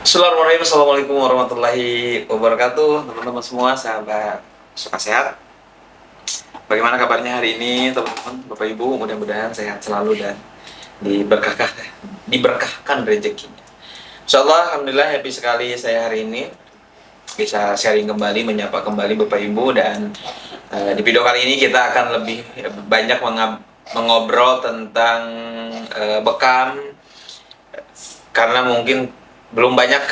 Bismillahirrahmanirrahim. Assalamualaikum warahmatullahi wabarakatuh. Teman-teman semua, sahabat suka sehat. Bagaimana kabarnya hari ini, teman-teman, Bapak Ibu? Mudah-mudahan sehat selalu dan diberkahkan rezekinya. Insyaallah, alhamdulillah happy sekali saya hari ini bisa sharing kembali, menyapa kembali Bapak Ibu, dan di video kali ini kita akan lebih banyak mengobrol tentang bekam, karena mungkin belum banyak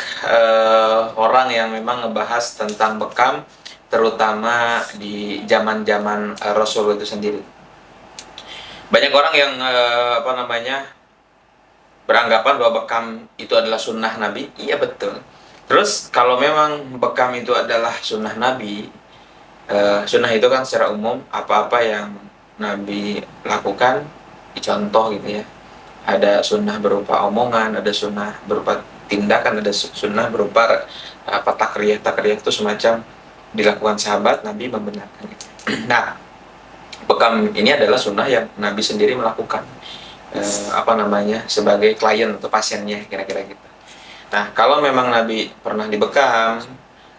orang yang memang ngebahas tentang bekam, terutama di zaman-zaman Rasul itu sendiri. Banyak orang yang beranggapan bahwa bekam itu adalah sunnah Nabi. Iya, betul. Terus kalau memang bekam itu adalah sunnah Nabi, sunnah itu kan secara umum apa-apa yang Nabi lakukan dicontoh gitu ya. Ada sunnah berupa omongan, ada sunnah berupa tindakan, ada sunnah berupa takriyah itu semacam dilakukan sahabat, Nabi membenarkan gitu. Nah, bekam ini adalah sunnah yang Nabi sendiri melakukan, sebagai klien atau pasiennya, kira-kira gitu. Nah, kalau memang Nabi pernah dibekam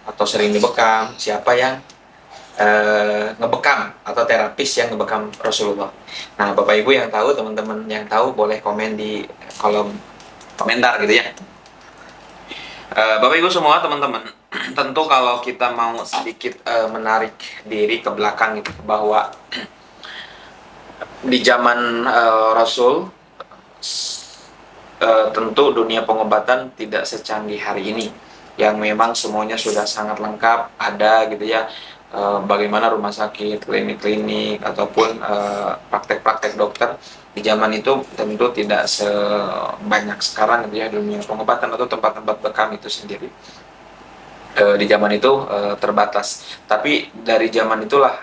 atau sering dibekam, siapa yang ngebekam atau terapis yang ngebekam Rasulullah? Nah, Bapak Ibu yang tahu, teman-teman yang tahu, boleh komen di kolom komentar gitu ya. Bapak Ibu semua, teman-teman, tentu kalau kita mau sedikit menarik diri ke belakang gitu, bahwa di zaman Rasul, tentu dunia pengobatan tidak secanggih hari ini, yang memang semuanya sudah sangat lengkap ada gitu ya. Bagaimana rumah sakit, klinik-klinik, ataupun praktek-praktek dokter di zaman itu tentu tidak sebanyak sekarang gitu ya, dunia pengobatan atau tempat-tempat bekam itu sendiri. Di zaman itu terbatas, tapi dari zaman itulah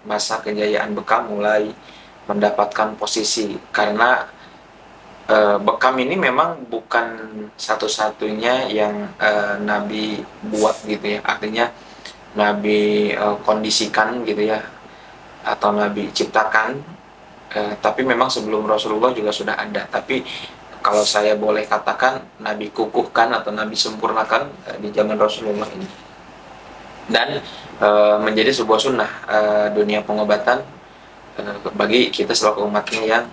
masa kejayaan bekam mulai mendapatkan posisi, karena bekam ini memang bukan satu-satunya yang Nabi buat gitu ya, artinya Nabi kondisikan gitu ya, atau Nabi ciptakan, tapi memang sebelum Rasulullah juga sudah ada. Tapi kalau saya boleh katakan, Nabi kukuhkan atau Nabi sempurnakan di zaman Rasulullah ini, dan menjadi sebuah sunnah dunia pengobatan bagi kita selaku umatnya yang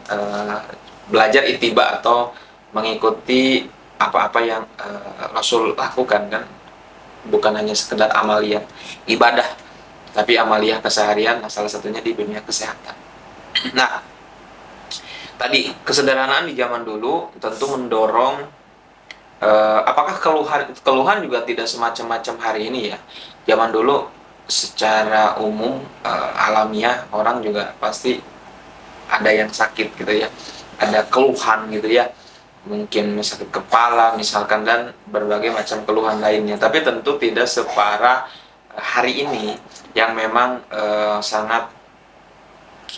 belajar ittiba atau mengikuti apa-apa yang Rasul lakukan, kan bukan hanya sekedar amalia ibadah, tapi amalia keseharian, salah satunya di dunia kesehatan. Nah, tadi kesederhanaan di zaman dulu tentu mendorong, apakah keluhan juga tidak semacam-macam hari ini ya. Zaman dulu secara umum alamiah orang juga pasti ada yang sakit gitu ya, ada keluhan gitu ya, mungkin sakit kepala misalkan, dan berbagai macam keluhan lainnya. Tapi tentu tidak separah hari ini yang memang sangat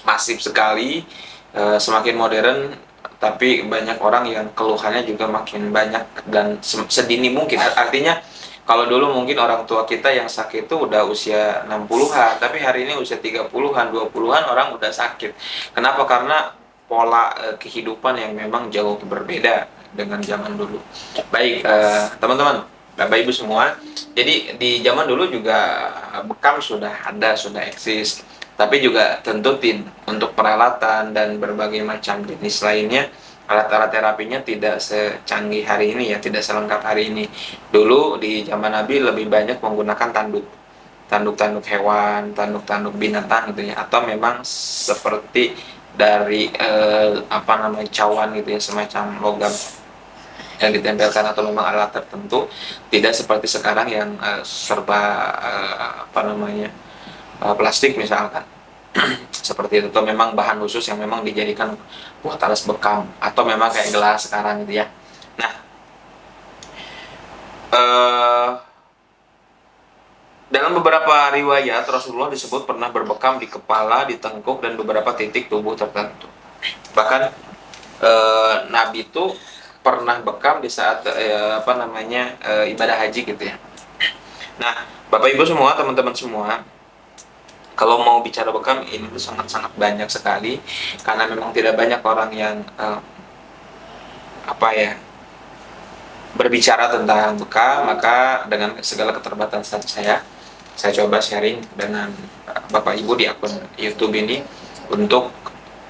masif sekali, semakin modern, tapi banyak orang yang keluhannya juga makin banyak dan sedini mungkin. Artinya kalau dulu mungkin orang tua kita yang sakit itu udah usia 60-an, tapi hari ini usia 30-an, 20-an orang udah sakit. Kenapa? Karena pola kehidupan yang memang jauh berbeda dengan zaman dulu. Baik, teman-teman, Bapak Ibu semua, jadi di zaman dulu juga bekam sudah ada, sudah eksis, tapi juga tentu untuk peralatan dan berbagai macam jenis lainnya, alat-alat terapinya tidak secanggih hari ini ya, tidak selengkap hari ini. Dulu di zaman Nabi lebih banyak menggunakan tanduk-tanduk hewan, tanduk-tanduk binatang gitu ya, atau memang seperti dari cawan gitu ya, semacam logam yang ditempelkan, atau memang alat tertentu, tidak seperti sekarang yang serba plastik misalkan. Seperti itu, atau memang bahan khusus yang memang dijadikan buat alas bekam, atau memang kayak gelas sekarang gitu ya. Nah, dalam beberapa riwayat Rasulullah disebut pernah berbekam di kepala, di tengkuk, dan beberapa titik tubuh tertentu. Bahkan Nabi itu pernah bekam di saat ibadah haji gitu ya. Nah, Bapak Ibu semua, teman-teman semua, kalau mau bicara bekam ini tuh sangat-sangat banyak sekali, karena memang tidak banyak orang yang berbicara tentang bekam, maka dengan segala keterbatasan saya coba sharing dengan Bapak Ibu di akun YouTube ini untuk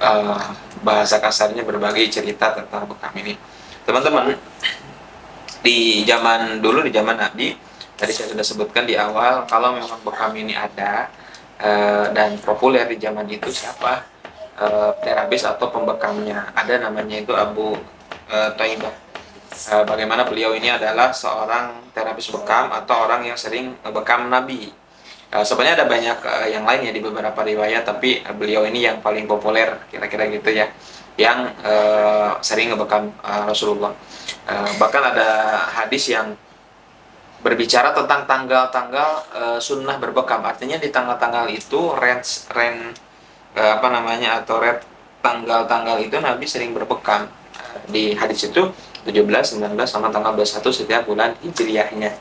uh, bahasa kasarnya berbagi cerita tentang bekam ini. Teman-teman, di zaman dulu, di zaman Nabi, tadi saya sudah sebutkan di awal, kalau memang bekam ini ada dan populer di zaman itu, siapa terapis atau pembekamnya? Ada, namanya itu Abu Thaibah. Bagaimana beliau ini adalah seorang terapis bekam atau orang yang sering bekam Nabi. Sebenarnya ada banyak yang lainnya di beberapa riwayat, tapi beliau ini yang paling populer, kira-kira gitu ya, yang sering ngebekam Rasulullah. Bahkan ada hadis yang berbicara tentang tanggal-tanggal sunnah berbekam. Artinya di tanggal-tanggal itu apa namanya, atau tanggal-tanggal itu Nabi sering berbekam. Di hadis itu 17, 19 sama tanggal 21 setiap bulan Hijriahnya.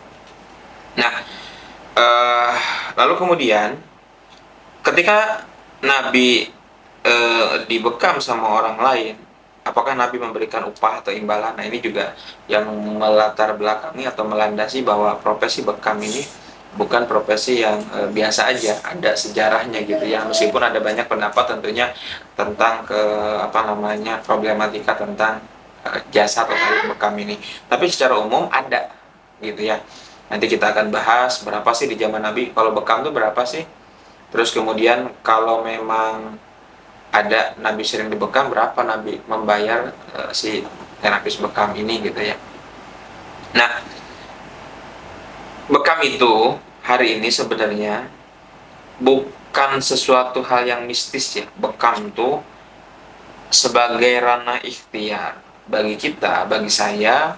Nah, lalu kemudian ketika Nabi dibekam sama orang lain, apakah Nabi memberikan upah atau imbalan? Nah, ini juga yang melatar belakangi atau melandasi bahwa profesi bekam ini bukan profesi yang biasa aja, ada sejarahnya gitu ya. Meskipun ada banyak pendapat tentunya tentang apa namanya, problematika tentang jasa atau karir bekam ini. Tapi secara umum ada gitu ya. Nanti kita akan bahas berapa sih di zaman Nabi kalau bekam itu berapa sih. Terus kemudian kalau memang ada Nabi sering dibekam, berapa Nabi membayar si terapis bekam ini gitu ya. Nah, bekam itu hari ini sebenarnya bukan sesuatu hal yang mistis ya. Bekam itu sebagai ranah ikhtiar bagi kita, bagi saya,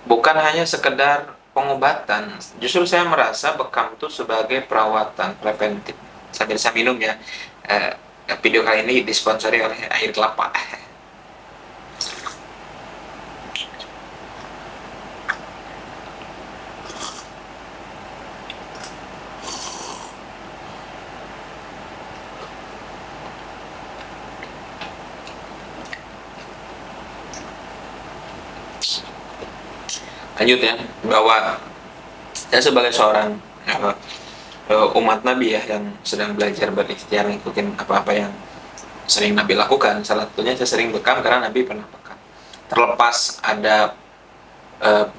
bukan hanya sekedar pengobatan. Justru saya merasa bekam itu sebagai perawatan preventif. Sambil saya minum ya. Video kali ini disponsori oleh air kelapa. Lanjut ya, bahwa saya sebagai seorang umat Nabi ya, yang sedang belajar berikhtiar ngikutin apa-apa yang sering Nabi lakukan. Salah satunya saya sering bekam karena Nabi pernah bekam. Terlepas ada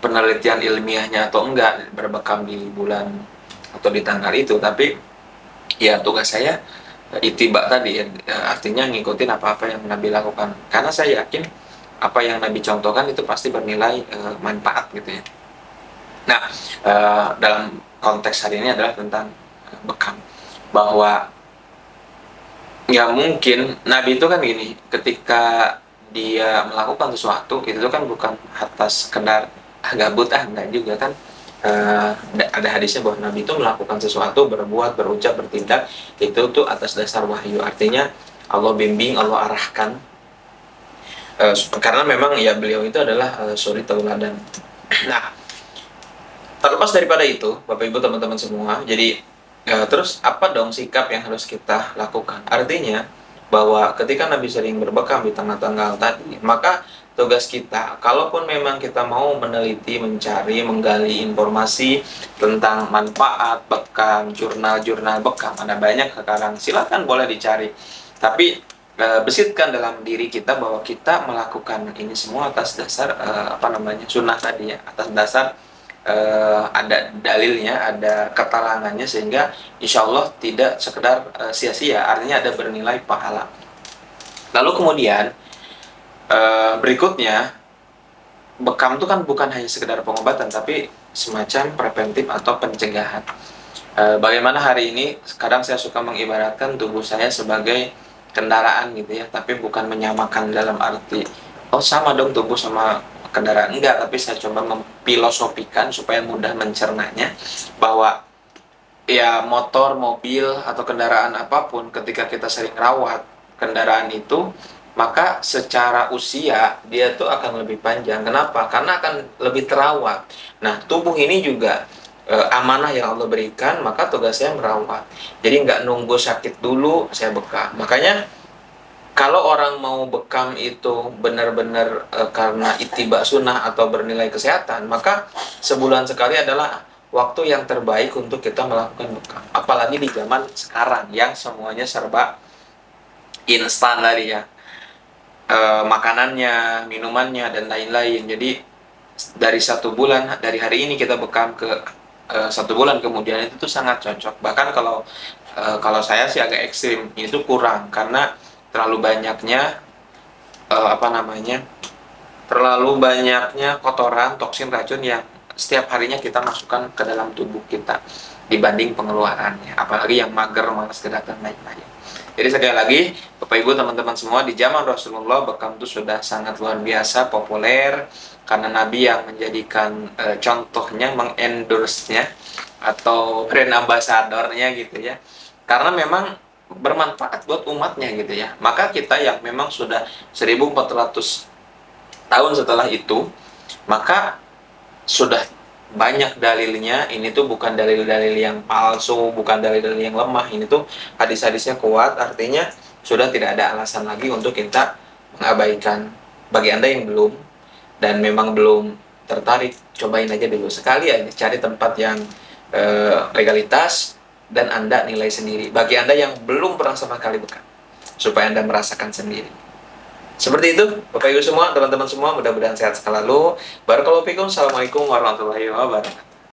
penelitian ilmiahnya atau enggak berbekam di bulan atau di tanggal itu, tapi ya tugas saya ittiba tadi ya, artinya ngikutin apa-apa yang Nabi lakukan, karena saya yakin apa yang Nabi contohkan itu pasti bernilai manfaat gitu ya. Nah, dalam konteks hari ini adalah tentang bekam, bahwa ya mungkin Nabi itu kan gini, ketika dia melakukan sesuatu itu kan bukan atas sekedar gabut enggak juga kan. Ada hadisnya bahwa Nabi itu melakukan sesuatu, berbuat, berucap, bertindak itu tuh atas dasar wahyu, artinya Allah bimbing, Allah arahkan. Karena memang ya beliau itu adalah suri tauladan. Nah, terlepas daripada itu, Bapak Ibu teman-teman semua, jadi terus apa dong sikap yang harus kita lakukan? Artinya bahwa ketika Nabi sering berbekam di tanggal-tanggal tadi, maka tugas kita, kalaupun memang kita mau meneliti, mencari, menggali informasi tentang manfaat bekam, jurnal-jurnal bekam, ada banyak sekarang, silakan boleh dicari. Tapi besitkan dalam diri kita bahwa kita melakukan ini semua atas dasar apa namanya, sunnah tadi ya, atas dasar ada dalilnya, ada keterangannya, sehingga insya Allah tidak sekedar sia-sia, artinya ada bernilai pahala. Lalu kemudian berikutnya, bekam itu kan bukan hanya sekedar pengobatan, tapi semacam preventif atau pencegahan. Bagaimana hari ini kadang saya suka mengibaratkan tubuh saya sebagai kendaraan gitu ya, tapi bukan menyamakan dalam arti oh sama dong tubuh sama kendaraan, enggak, tapi saya coba memfilosofikan supaya mudah mencernanya, bahwa ya motor, mobil atau kendaraan apapun, ketika kita sering rawat kendaraan itu, maka secara usia dia tuh akan lebih panjang. Kenapa? Karena akan lebih terawat. Nah, tubuh ini juga amanah yang Allah berikan, maka tugas saya merawat. Jadi nggak nunggu sakit dulu saya bekam. Makanya Kalau orang mau bekam itu benar-benar karena ittiba sunnah atau bernilai kesehatan, maka sebulan sekali adalah waktu yang terbaik untuk kita melakukan bekam. Apalagi di zaman sekarang yang semuanya serba instan tadi ya, makanannya, minumannya dan lain-lain. Jadi dari 1 bulan dari hari ini kita bekam ke 1 bulan kemudian itu tuh sangat cocok. Bahkan kalau saya sih agak ekstrim, itu kurang karena terlalu banyaknya apa namanya terlalu banyaknya kotoran, toksin, racun yang setiap harinya kita masukkan ke dalam tubuh kita dibanding pengeluarannya, apalagi yang mager, malas gerak dan lain-lain. Jadi sekali lagi, Bapak Ibu teman-teman semua, di zaman Rasulullah bekam itu sudah sangat luar biasa populer karena Nabi yang menjadikan contohnya, mengendorse-nya atau brand ambassador-nya gitu ya. Karena memang bermanfaat buat umatnya gitu ya. Maka kita yang memang sudah 1400 tahun setelah itu, maka sudah banyak dalilnya. Ini tuh bukan dalil-dalil yang palsu, bukan dalil-dalil yang lemah. Ini tuh hadis-hadisnya kuat, artinya sudah tidak ada alasan lagi untuk kita mengabaikan. Bagi Anda yang belum dan memang belum tertarik, cobain aja dulu sekali aja, cari tempat yang legalitas dan Anda nilai sendiri. Bagi Anda yang belum pernah sama sekali bekam, supaya Anda merasakan sendiri. Seperti itu, Bapak Ibu semua, teman-teman semua, mudah-mudahan sehat selalu. Barakallahu fikum. Assalamualaikum warahmatullahi wabarakatuh.